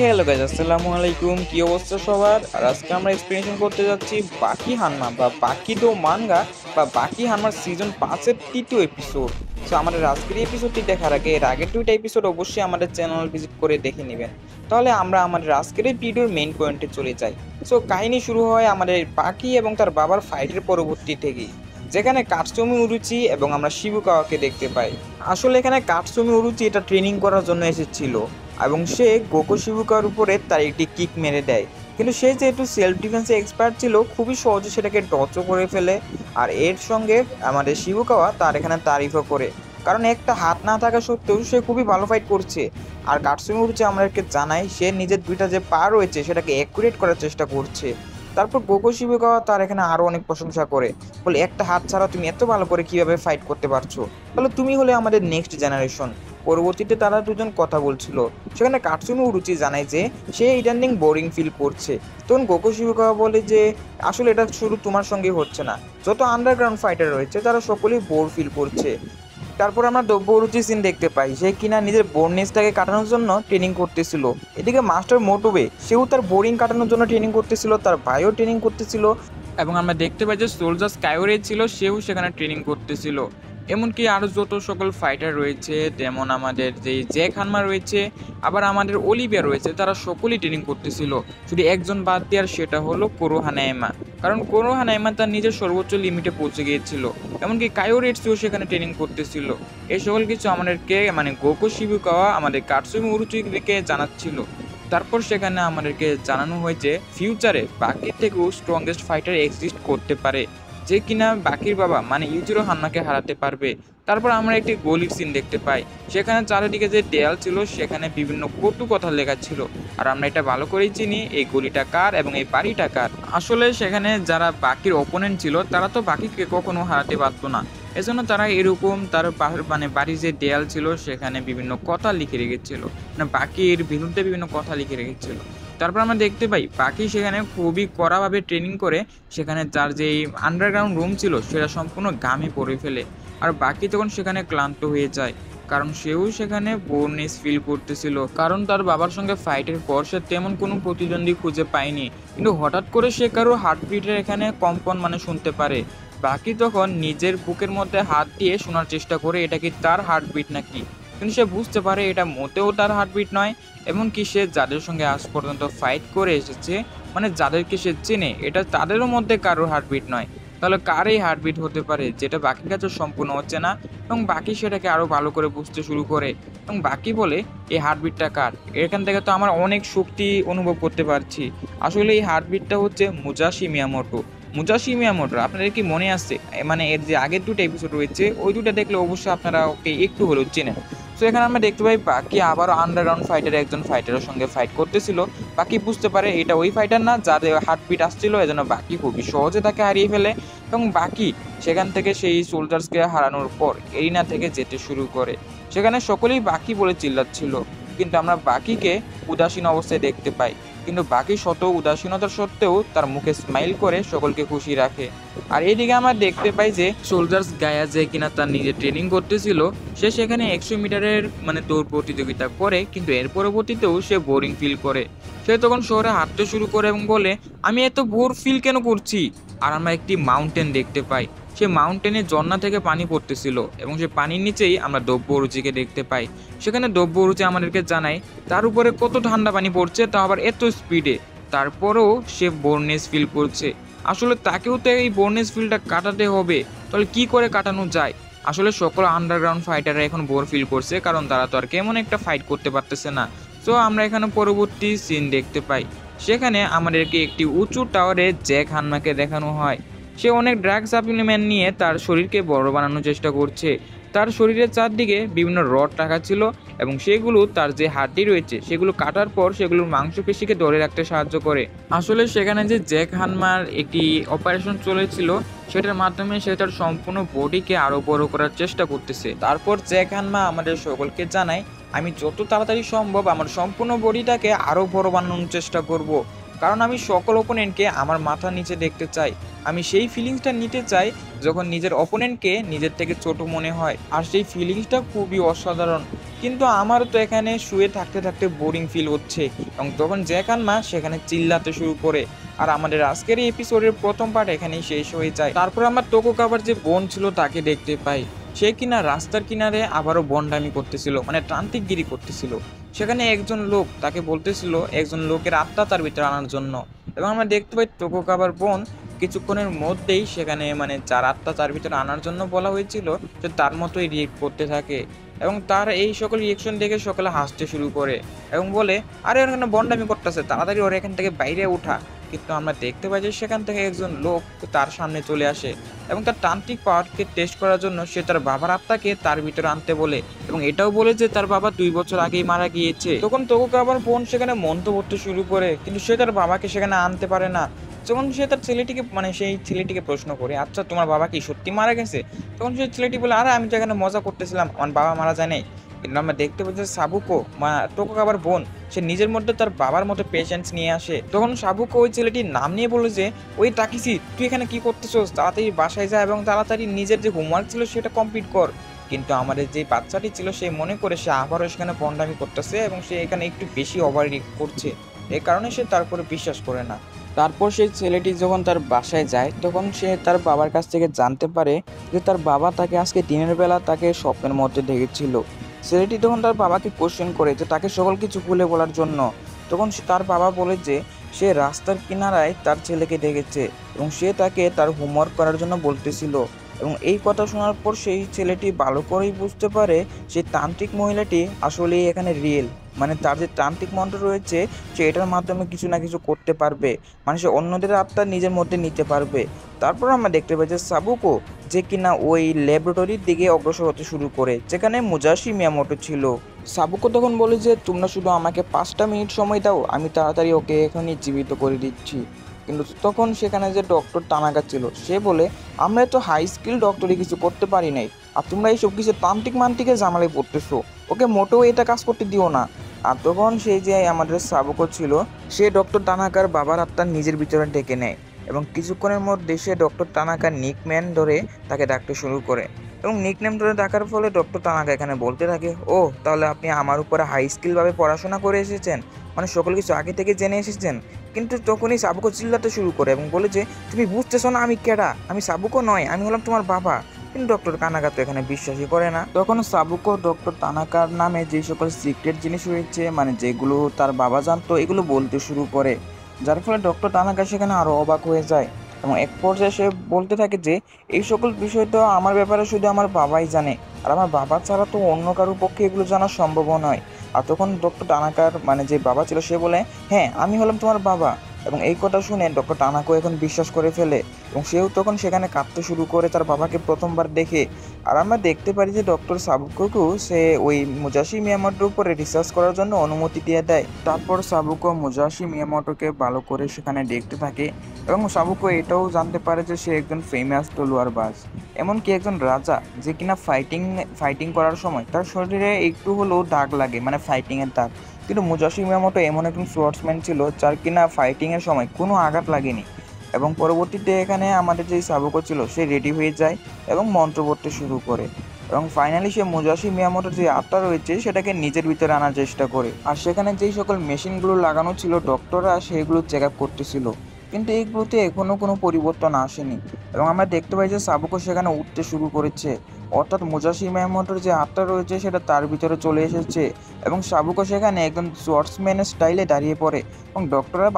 Hello guys, আসসালামু আলাইকুম। কি অবস্থা সবার? আর আজকে আমরা এক্সপ্লেনেশন করতে যাচ্ছি বাকি হানমা বা বাকি দো মানগা বা বাকি হানমার সিজন 5-এর তৃতীয় এপিসোড। সো আমাদের আজকের এপিসোডটি দেখার আগে এর আগের দুইটা এপিসোড অবশ্যই আমাদের চ্যানেল ভিজিট করে দেখে নেবেন। তাহলে আমরা আমাদের আজকের এই ভিডিওর মেইন পয়েন্টে চলে যাই। সো কাহিনী শুরু হয় আমাদের বাকি এবং তার বাবার ফাইটের পরবর্তী থেকেই, যেখানে কাটসুমি উরুচি এবং আমরা শিবুকাওয়াকে দেখতে পাই। আসলে এখানে কাটসুমি উরুচি এটা ট্রেনিং করার জন্য এসেছিল এবং সে গোকো শিবুকার উপরে তার একটি কিক মেরে দেয়, কিন্তু সে যেহেতু সেলফ ডিফেন্সে এক্সপার্ট ছিল খুবই সহজে সেটাকে ডচও করে ফেলে। আর এর সঙ্গে আমাদের শিবুকাওয়া তার এখানে তারিফও করে, কারণ একটা হাত না থাকা সত্ত্বেও সে খুবই ভালো ফাইট করছে। আর কাটসুমি উরুচি আমাদেরকে জানায় সে নিজের দুইটা যে পা রয়েছে সেটাকে অ্যাকুরেট করার চেষ্টা করছে। তারপর গোকো শিবুকাওয়া তার এখানে আরও অনেক প্রশংসা করে, বলে একটা হাত ছাড়া তুমি এত ভালো করে কিভাবে ফাইট করতে পারছো, তাহলে তুমি হলে আমাদের নেক্সট জেনারেশন। পরবর্তীতে তারা দুজন কথা বলছিল, সেখানে কাটসুমি উরুচি জানায় যে সে ইদানিং বোরিং ফিল করছে। তখন গোকো শিবুকাওয়া বলে যে আসলে এটা শুধু তোমার সঙ্গে হচ্ছে না, যত আন্ডারগ্রাউন্ড ফাইটার রয়েছে তারা সকলেই বোর ফিল করছে। তারপর আমরা দব্য উরুচি সিন দেখতে পাই, সে কিনা নিজের বোরনেসটাকে কাটানোর জন্য ট্রেনিং করতেছিল। এদিকে মাস্টার মোটোবে সেও তার বোরিং কাটানোর জন্য ট্রেনিং করতেছিল, তার ভাইও ট্রেনিং করতেছিল এবং আমরা দেখতে পাই যে সোলজার স্কাইওরে ছিল, সেও সেখানে ট্রেনিং করতেছিল। এমনকি আরও যত সকল ফাইটার রয়েছে, যেমন আমাদের যে জ্যাক হানমা রয়েছে, আবার আমাদের অলিভিয়া রয়েছে, তারা সকলেই ট্রেনিং করতেছিল। শুধু একজন বাদ দেওয়ার, সেটা হলো কোরোহানাইমা, কারণ কোরোহানাইমা তার নিজের সর্বোচ্চ লিমিটে পৌঁছে গিয়েছিল। এমনকি কায়োরেটসিও সেখানে ট্রেনিং করতেছিল। এই সকল কিছু আমাদেরকে গোকো শিবুকাওয়া আমাদের কাটসুমি উরুচিকে জানাচ্ছিল। তারপর সেখানে আমাদেরকে জানানো হয়েছে ফিউচারে বাকির থেকেও স্ট্রংগেস্ট ফাইটার এক্সিস্ট করতে পারে, যে কিনা বাকির বাবা ইউজিরো হান্নাকে হারাতে পারবে। তারপর আমরা একটি গলির সিন দেখতে পাই, সেখানে চারিদিকে যে দেয়াল ছিল সেখানে বিভিন্ন কটু কথা লেখা ছিল। আর আমরা এটা ভালো করেই চিনি এই গলিটা কার এবং এই বাড়িটা কার। আসলে সেখানে যারা বাকির অপোনেন্ট ছিল তারা তো বাকিকে কখনো হারাতে পারতো না, এজন্য তারা এরকম তার বাড়ির যে দেয়াল ছিল সেখানে বিভিন্ন কথা লিখে রেখেছিল, বাকির বিরুদ্ধে বিভিন্ন কথা লিখে রেখেছিল। তারপর আমরা দেখতে পাই বাকি সেখানে খুবই কড়াভাবে ট্রেনিং করে সেখানে তার যে আন্ডারগ্রাউন্ড রুম ছিল সেটা সম্পূর্ণ ঘামে পড়ে ফেলে। আর বাকি তখন সেখানে ক্লান্ত হয়ে যায়, কারণ সেও সেখানে বোরনেস ফিল করতেছিল, কারণ তার বাবার সঙ্গে ফাইটের পর সে তেমন কোনো প্রতিদ্বন্দ্বী খুঁজে পায়নি। কিন্তু হঠাৎ করে সে কারো হার্টবিটের এখানে কম্পন শুনতে পারে। বাকি তখন নিজের বুকের মধ্যে হাত দিয়ে শোনার চেষ্টা করে এটা কি তার হার্টবিট নাকি, কিন্তু সে বুঝতে পারে এটা মোটেও তার হার্টবিট নয়। এমনকি সে যাদের সঙ্গে আজ পর্যন্ত ফাইট করে এসেছে, যাদেরকে সে চেনে, এটা তাদেরও মধ্যে কারোর হার্টবিট নয়। তাহলে কার এই হার্টবিট হতে পারে, যেটা বাকির কাছে সম্পূর্ণ হচ্ছে না। এবং বাকি সেটাকে আরও ভালো করে বুঝতে শুরু করে এবং বাকি বলে এই হার্টবিটটা কার, এখান থেকে তো আমার অনেক শক্তি অনুভব করতে পারছি। আসলে এই হার্টবিটটা হচ্ছে মুজাশি মিয়ামোটো। মুজাশি মিয়ামোটো আপনাদের কি মনে আছে? এর যে আগের দুটো এপিসোড রয়েছে ওই দুটো দেখলে অবশ্যই আপনারা ওকে একটু হলেও চেনেন। তো এখানে আমরা দেখতে পাই বাকি আবারও আন্ডারগ্রাউন্ড ফাইটার একজন ফাইটারের সঙ্গে ফাইট করতেছিল। বাকি বুঝতে পারে এটা ওই ফাইটার না যাদের হার্টবিট আসছিল, এজন্য বাকি খুবই সহজে তাকে হারিয়ে ফেলে। এবং বাকি সেখান থেকে সেই সোলজার্সকে হারানোর পর এরিনা থেকে যেতে শুরু করে। সেখানে সকলেই বাকি বলে চিল্লাচ্ছিল, কিন্তু আমরা বাকিকে উদাসীন অবস্থায় দেখতে পাই। কিন্তু বাকি শত উদাসীনতার সত্ত্বেও তার মুখে স্মাইল করে সকলকে খুশি রাখে। আর এইদিকে আমরা দেখতে পাই যে সোলজার্স গায়া যে কিনা তার নিজে ট্রেনিং করতেছিল, সে সেখানে 100 মিটারের দৌড় প্রতিযোগিতা করে, কিন্তু এর পরবর্তীতেও সে বোরিং ফিল করে। সে তখন শহরে হাঁটতে শুরু করে এবং বলে আমি এত বোর ফিল কেন করছি। আর আমরা একটি মাউন্টেন দেখতে পাই, সে মাউন্টেনে ঝর্ণা থেকে পানি পড়তেছিল এবং সে পানির নিচেই আমরা দব্য অরুচিকে দেখতে পাই। সেখানে দব্য অরুচি আমাদেরকে জানায় তার উপরে কত ঠান্ডা পানি পড়ছে, তা আবার এত স্পিডে, তারপরেও সে বোরনেস ফিল করছে। আসলে তাকেও তো এই বোরনেস ফিলটা কাটাতে হবে, তাহলে কি করে কাটানো যায়? আসলে সকল আন্ডারগ্রাউন্ড ফাইটাররা এখন বোর ফিল করছে, কারণ তারা তো আর কেমন একটা ফাইট করতে পারতেছে না। তো আমরা এখানে পরবর্তী সিন দেখতে পাই, সেখানে আমাদেরকে একটি উঁচু টাওয়ারে জ্যাক হানমাকে দেখানো হয়। সে অনেক ড্রাগ সাপ্লিমেন্ট নিয়ে তার শরীরকে বড় বানানোর চেষ্টা করছে। তার শরীরের চারদিকে বিভিন্ন রড রাখা ছিল এবং সেগুলো তার যে হাড্ডি রয়েছে সেগুলো কাটার পর সেগুলোর মাংসপেশিকে ধরে রাখতে সাহায্য করে। আসলে সেখানে যে জ্যাক হানমার একটি অপারেশন চলেছিল, সেটার মাধ্যমে সে তার সম্পূর্ণ বডিকে আরও বড় করার চেষ্টা করতেছে। তারপর জ্যাক হানমা আমাদের সকলকে জানায় আমি যত তাড়াতাড়ি সম্ভব আমার সম্পূর্ণ বডিটাকে আরও বড় বানানোর চেষ্টা করব। কারণ আমি সকল ওপোনেন্টকে আমার মাথার নিচে দেখতে চাই। আমি সেই ফিলিংসটা নিতে চাই যখন নিজের অপোনেন্টকে নিজের থেকে ছোট মনে হয়, আর সেই ফিলিংসটা খুবই অসাধারণ। কিন্তু আমারও তো এখানে শুয়ে থাকতে থাকতে বোরিং ফিল হচ্ছে, এবং তখন জ্যাক হানমা সেখানে চিল্লাতে শুরু করে। আর আমাদের আজকের এই এপিসোডের প্রথম পার্ট এখানেই শেষ হয়ে যায়। তারপর আমার তোকুগাওয়ার যে বোন ছিল তাকে দেখতে পাই। সে কিনা রাস্তার কিনারে আবারও বন্ডামি করতেছিল, মানে তান্ত্রিকগিরি করতেছিল। সেখানে একজন লোক তাকে বলতেছিল একজন লোকের আত্মা তার ভিতরে আনার জন্য, এবং আমরা দেখতে পাই তোকুগাওয়ার বোন কিছুক্ষণের মধ্যেই সেখানে মানে যার আত্মা তার ভিতরে আনার জন্য বলা হয়েছিল সে তার মতোই রিয়েক্ট করতে থাকে। এবং তার এই সকল রিয়েকশন দেখে সকলে হাসতে শুরু করে এবং বলে, আরে ওখানে বন্ডামি করতেছে, তাড়াতাড়ি ওর এখান থেকে বাইরে ওঠা। কিন্তু আমরা দেখতে পাই যে সেখান থেকে একজন লোক তার সামনে চলে আসে এবং তার তান্ত্রিক পাওয়ারকে টেস্ট করার জন্য সে তার বাবার আত্মাকে তার ভিতরে আনতে বলে, এবং এটাও বলে যে তার বাবা 2 বছর আগেই মারা গিয়েছে। তখন তোকুগাওয়ার বোন সেখানে মন্ত্র পড়তে শুরু করে, কিন্তু সে তার বাবাকে সেখানে আনতে পারে না। যখন সে তার ছেলেটিকে মানে সেই ছেলেটিকে প্রশ্ন করে, আচ্ছা তোমার বাবা কি সত্যি মারা গেছে? তখন সেই ছেলেটি বলে, আরে আমি তো এখানে মজা করতেছিলাম, আমার বাবা মারা যায় নাই। কিন্তু আমরা দেখতে পাচ্ছি সাবুকো তোকুগাওয়ার বোন সে নিজের মধ্যে তার বাবার মতো পেশেন্স নিয়ে আসে। তখন সাবুকো ওই ছেলেটির নাম নিয়ে বলে যে, ওই তাকিসি তুই এখানে কি করতেছস, তাড়াতাড়ি বাসায় যা এবং তাড়াতাড়ি নিজের যে হোমওয়ার্ক ছিল সেটা কমপ্লিট কর। কিন্তু আমাদের যে বাচ্চাটি ছিল সে মনে করে সে আবারও সেখানে বন্ডামি করতেছে এবং সে এখানে একটু বেশি ওভার রিয়েক্ট করছে, এই কারণে সে তারপরে বিশ্বাস করে না। তারপর সেই ছেলেটি যখন তার বাসায় যায় তখন সে তার বাবার কাছ থেকে জানতে পারে যে তার বাবা তাকে আজকে দিনের বেলা তাকে স্বপ্নের মধ্যে দেখেছিল। ছেলেটি তখন তার বাবাকে কোশ্চেন করে যে তাকে সকল কিছু খুলে বলার জন্য। তখন তার বাবা বলে যে সে রাস্তার কিনারায় তার ছেলেকে দেখেছে এবং সে তাকে তার হোমওয়ার্ক করার জন্য বলতেছিল। এবং এই কথা শোনার পর সেই ছেলেটি ভালো করেই বুঝতে পারে সেই তান্ত্রিক মহিলাটি আসলেই এখানে রিয়েল, মানে তার যে তান্ত্রিক মন্ত্র রয়েছে সে এটার মাধ্যমে কিছু না কিছু করতে পারবে, মানে সে অন্যদের আত্মা নিজের মধ্যে নিতে পারবে। তারপর আমরা দেখতে পাই যে সাবুকো যে কিনা ওই ল্যাবরেটরির দিকে অগ্রসর হতে শুরু করে যেখানে মুজাশি মিয়ামোটো ছিল। সাবুকো তখন বলে যে তোমরা শুধু আমাকে 5টা মিনিট সময় দাও, আমি তাড়াতাড়ি ওকে এখনই জীবিত করে দিচ্ছি। কিন্তু তখন সেখানে যে ডক্টর তানাকা ছিল সে বলে, আমরা তো হাই স্কিল ডক্টরই কিছু করতে পারি নাই, আর তোমরা এইসব কিছু তান্ত্রিক মান্ত্রিকের জামালে পড়তেছো, ওকে মোটেও এটা কাজ করতে দিও না। আর তখন সেই যে আমাদের সাবুকো ছিল সে ডক্টর তানাকার বাবার আত্মা নিজের ভিতরে ডেকে নেয় এবং কিছুক্ষণের মধ্যে সে ডক্টর তানাকার নিকনেম ধরে তাকে ডাকতে শুরু করে। এবং নিকনেম ধরে ডাকার ফলে ডক্টর তানাকা এখানে বলতে থাকে, ও তাহলে আপনি আমার উপরে হাই স্কিলভাবে পড়াশোনা করে এসেছেন, মানে সকল কিছু আগে থেকে জেনে এসেছেন। কিন্তু তখনই সাবুকো চিল্লাতে শুরু করে এবং বলে যে তুমি বুঝতেছো না আমি কেডা, আমি সাবুকো নয়, আমি হলাম তোমার বাবা। কিন্তু ডক্টর তানাকা তো এখানে বিশ্বাসই করে না। তখন সাবুকো ডক্টর তানাকার নামে যে সকল সিক্রেট জিনিস রয়েছে, মানে যেগুলো তার বাবা জানতো, এগুলো বলতে শুরু করে, যার ফলে ডক্টর তানাকা সেখানে আরো অবাক হয়ে যায় এবং এক পর্যায়ে সে বলতে থাকে যে এই সকল বিষয় তো আমার ব্যাপারে শুধু আমার বাবাই জানে, আর আমার বাবা ছাড়া তো অন্য কারোর পক্ষে এগুলো জানা সম্ভব নয়। আর তখন ডক্টর টানাকার মানে যে বাবা ছিল সে বলে, হ্যাঁ আমি হলাম তোমার বাবা। এবং এই কথা শুনে ডক্টর টানাকো এখন বিশ্বাস করে ফেলে এবং সেও তখন সেখানে কাঁদতে শুরু করে তার বাবাকে প্রথমবার দেখে। আর আমরা দেখতে পারি যে ডক্টর সাবুকোকে সে ওই মুজাশি মিয়ামোটোর উপরে রিসার্চ করার জন্য অনুমতি দিয়ে দেয়। তারপর সাবুকো মুজাশি মিয়ামোটোকে ভালো করে সেখানে দেখতে থাকে এবং সাবুকো এটাও জানতে পারে যে সে একজন ফেমাস তলোয়ারবাজ, এমনকি একজন রাজা যে কিনা ফাইটিং করার সময় তার শরীরে একটু হলেও দাগ লাগে, মানে ফাইটিংয়ের দাগ। কিন্তু মুজাশি মিয়ামোটো এমন একজন সোয়ার্ডসম্যান ছিল যার কিনা ফাইটিংয়ের সময় কোনো আঘাত লাগেনি। এবং পরবর্তীতে এখানে আমাদের যে সাবুকো ছিল সে রেডি হয়ে যায় এবং মন্ত্র পড়তে শুরু করে এবং ফাইনালি সে মুজাশি মিয়ামোটোর যে আত্মা রয়েছে সেটাকে নিজের ভিতরে আনার চেষ্টা করে। আর সেখানে যেই সকল মেশিনগুলো লাগানো ছিল ডক্টররা সেগুলো চেক আপ করতেছিল, কিন্তু এইগুলোতে এখনও কোনো পরিবর্তন আসেনি। এবং আমরা দেখতে পাই যে সাবুকো সেখানে উঠতে শুরু করেছে, অর্থাৎ মুজাশি মিয়ামোটোর যে আত্মা রয়েছে সেটা তার ভিতরে চলে এসেছে এবং সাবুকো সেখানে একদম সোয়ার্ডসম্যানের স্টাইলে দাঁড়িয়ে পড়ে এবং ডক্টররা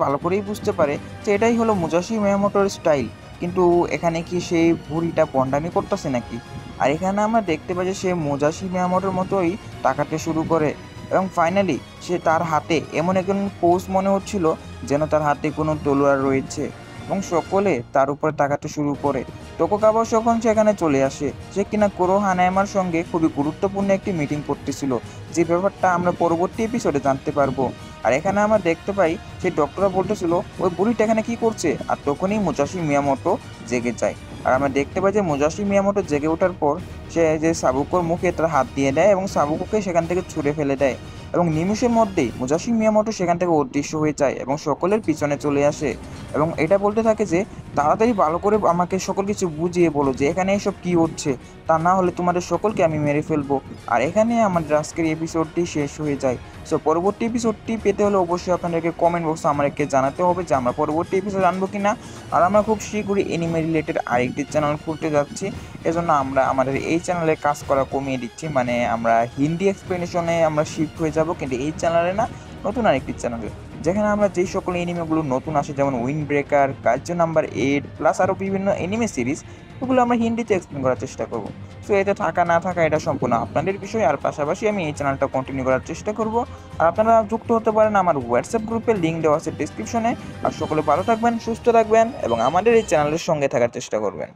ভালো করেই বুঝতে পারে যে এটাই হলো মুজাশি মিয়ামোটোর স্টাইল। কিন্তু এখানে কি সেই বুড়িটা বন্ডামি করতেছে নাকি? আর এখানে আমরা দেখতে পাই যে সে মুজাশি মিয়ামোটোর মতোই তাকাতে শুরু করে এবং ফাইনালি সে তার হাতে এমন একজন পোজ মনে হচ্ছিল যেন তার হাতে কোনো তলোয়ার রয়েছে এবং সকলে তার উপরে তাকাতে শুরু করে। তোকুগাওয়া যখন সেখানে চলে আসে, সে কিনা কোরো হানায়ামার সঙ্গে খুবই গুরুত্বপূর্ণ একটি মিটিং করতেছিল, যে ব্যাপারটা আমরা পরবর্তী এপিসোডে জানতে পারবো। আর এখানে আমরা দেখতে পাই সেই ডক্টররা বলতেছিল ওই বুড়িটা এখানে কি করছে, আর তখনই মুজাশি মিয়ামোটো জেগে যায়। আর আমরা দেখতে পাই যে মুজাশি মিয়ামোটো জেগে ওঠার পর সে যে সাবুকোর মুখে তার হাত দিয়ে দেয় এবং সাবুকোকে সেখান থেকে ছুঁড়ে ফেলে দেয় এবং নিমেষের মধ্যেই মুজাশি মিয়ামোটো সেখান থেকে অদৃশ্য হয়ে যায় এবং সকলের পিছনে চলে আসে এবং এটা বলতে থাকে যে তাড়াতাড়ি ভালো করে আমাকে সকল কিছু বুঝিয়ে বলো যে এখানে এসব কী হচ্ছে, তা না হলে তোমাদের সকলকে আমি মেরে ফেলবো। আর এখানে আমাদের আজকের এপিসোডটি শেষ হয়ে যায়। সো পরবর্তী এপিসোডটি পেতে হলে অবশ্যই আপনাদেরকে কমেন্ট বক্সে আমাদেরকে জানাতে হবে যে আমরা পরবর্তী এপিসোড আনবো কি না। আর আমরা খুব শীঘ্রই এনিমে রিলেটেড আরেকটি চ্যানেল খুলতে যাচ্ছি, এজন্য আমরা আমাদের এই চ্যানেলে কাজ করা কমিয়ে দিচ্ছি, মানে আমরা হিন্দি এক্সপ্লেনেশনে আমরা শিফট হয়ে যাব, কিন্তু এই চ্যানেলে না, নতুন আরেকটি চ্যানেলে, যেখানে আমরা যেই সকল এনিমেগুলো নতুন আসে যেমন উইন্ড ব্রেকার, কার্য নাম্বার 8 প্লাস আরও বিভিন্ন এনিমে সিরিজ, ওগুলো আমরা হিন্দিতে এক্সপ্লেন করার চেষ্টা করব। সো এতে থাকা না থাকা এটা সম্পূর্ণ আপনাদের বিষয়। আর পাশাপাশি আমি এই চ্যানেলটা কন্টিনিউ করার চেষ্টা করব। আর আপনারা যুক্ত হতে পারেন আমার হোয়াটসঅ্যাপ গ্রুপের লিঙ্ক দেওয়া আছে ডিসক্রিপশনে। আর সকলে ভালো থাকবেন, সুস্থ থাকবেন এবং আমাদের এই চ্যানেলের সঙ্গে থাকার চেষ্টা করবেন।